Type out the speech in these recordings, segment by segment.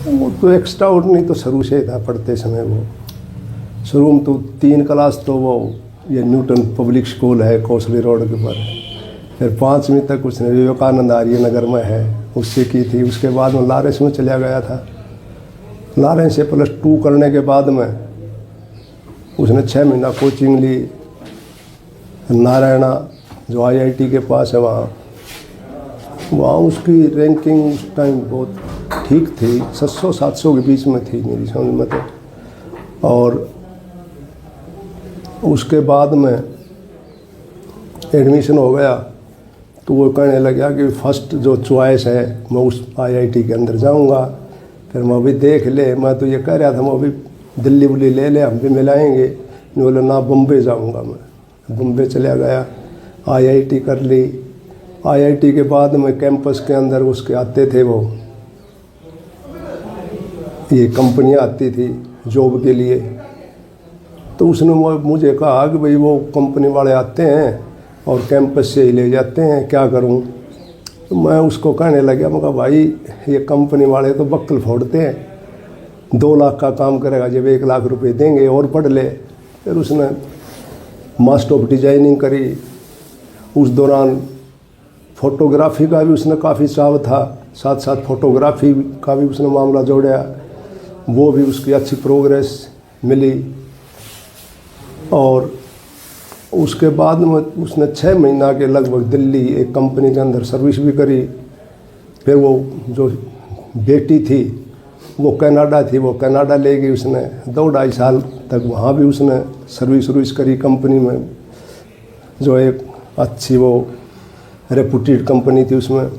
वो तो extra ordinary तो शुरू से ही था पढ़ते समय। वो शुरू में तो 3 क्लास तो वो ये न्यूटन पब्लिक स्कूल है कौशली रोड के ऊपर, फिर 5वीं तक उसने विवेकानंद आर्य नगर में है उससे की थी। उसके बाद में लॉरेंस में चला गया था। लॉरेंस से +2 करने के बाद में उसने 6 महीना कोचिंग ली नारायणा जो IIT के पास है वहाँ उसकी रैंकिंग उस टाइम बहुत ठीक थी, 600-700 के बीच में थी मेरी समझ में तो। और उसके बाद में एडमिशन हो गया तो वो कहने लगा कि फर्स्ट जो चॉइस है मैं उस IIT के अंदर जाऊंगा। फिर मैं अभी देख ले, मैं तो ये कह रहा था मैं अभी दिल्ली उल्ली ले ले हम भी मिलाएंगे। नहीं बोले ना बम्बे जाऊंगा। मैं बम्बे चला गया, IIT कर ली। IIT के बाद में कैंपस के अंदर उसके आते थे वो ये कंपनियां आती थी जॉब के लिए, तो उसने मुझे कहा कि भाई वो कंपनी वाले आते हैं और कैंपस से ही ले जाते हैं, क्या करूं। तो मैं उसको कहने लगा, मैं कहा भाई ये कंपनी वाले तो बक्कल फोड़ते हैं, 2 लाख का काम करेगा जब 1 लाख रुपए देंगे और पढ़ ले। फिर उसने मास्टर ऑफ डिजाइनिंग करी। उस दौरान फोटोग्राफी का भी उसने काफ़ी चाव था, साथ साथ फोटोग्राफी का भी उसने मामला जोड़ा, वो भी उसकी अच्छी प्रोग्रेस मिली। और उसके बाद में उसने 6 महीना के लगभग दिल्ली एक कंपनी के अंदर सर्विस भी करी। फिर वो जो बेटी थी वो कनाडा थी, वो कनाडा ले गई उसने, 2-2.5 साल तक वहाँ भी उसने सर्विस करी कंपनी में, जो एक अच्छी वो रेपुटेड कंपनी थी उसमें।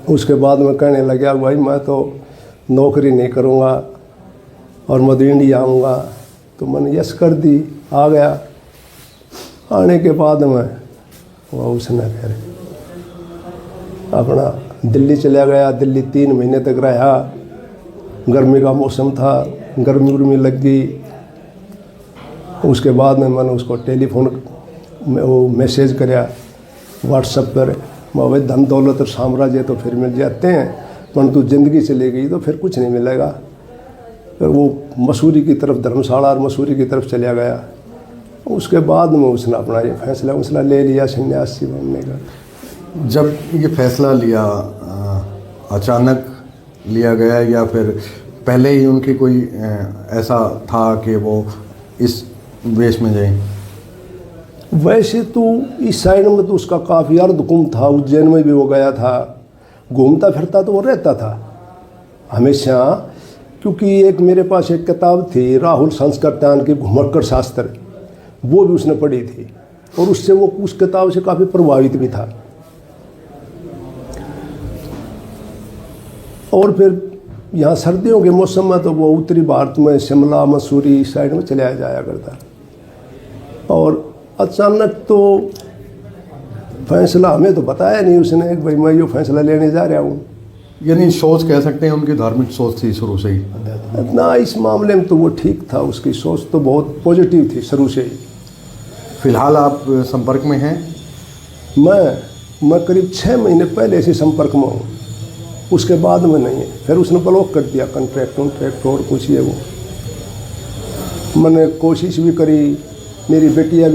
उसके बाद में कहने लगा भाई मैं तो नौकरी नहीं करूँगा और मैं तो इंडिया आऊँगा। तो मैंने यस कर दी, आ गया। आने के बाद में वो उसने फिर अपना दिल्ली चला गया। दिल्ली 3 महीने तक रहा। गर्मी का मौसम था, गर्मी लग गई। उसके बाद में मैंने उसको टेलीफोन में वो मैसेज कराया व्हाट्सएप पर, भाई धन दौलत और साम्राज्य तो फिर मिल जाते हैं परंतु ज़िंदगी चली गई तो फिर कुछ नहीं मिलेगा। फिर वो मसूरी की तरफ, धर्मशाला और मसूरी की तरफ चला गया। उसके बाद में उसने अपना ये फैसला ले लिया सन्यासी बनने का। जब ये फैसला लिया अचानक लिया गया या फिर पहले ही उनकी कोई ऐसा था कि वो इस वेश में जाए? वैसे तो इस साइड में तो उसका काफ़ी अर्धकुंभ था, उज्जैन में भी वो गया था, घूमता फिरता तो वो रहता था हमेशा। क्योंकि एक मेरे पास एक किताब थी राहुल संस्कृत्यान की घुमक्कड़ शास्त्र, वो भी उसने पढ़ी थी और उससे वो उस किताब से काफ़ी प्रभावित भी था। और फिर यहाँ सर्दियों के मौसम में तो वो उत्तरी भारत में शिमला मसूरी साइड में चला जाया करता। और अचानक तो फैसला हमें तो बताया नहीं उसने कि भाई मैं ये फैसला लेने जा रहा हूँ। यानी सोच कह सकते हैं उनकी धार्मिक सोच थी शुरू से ही ना, इस मामले में तो वो ठीक था, उसकी सोच तो बहुत पॉजिटिव थी शुरू से ही। फिलहाल आप संपर्क में हैं? मैं करीब 6 महीने पहले से संपर्क में हूँ, उसके बाद में नहीं है। फिर उसने ब्लॉक कर दिया कॉन्ट्रैक्ट और कुछ ये वो। मैंने कोशिश भी करी, मेरी बेटियाँ भी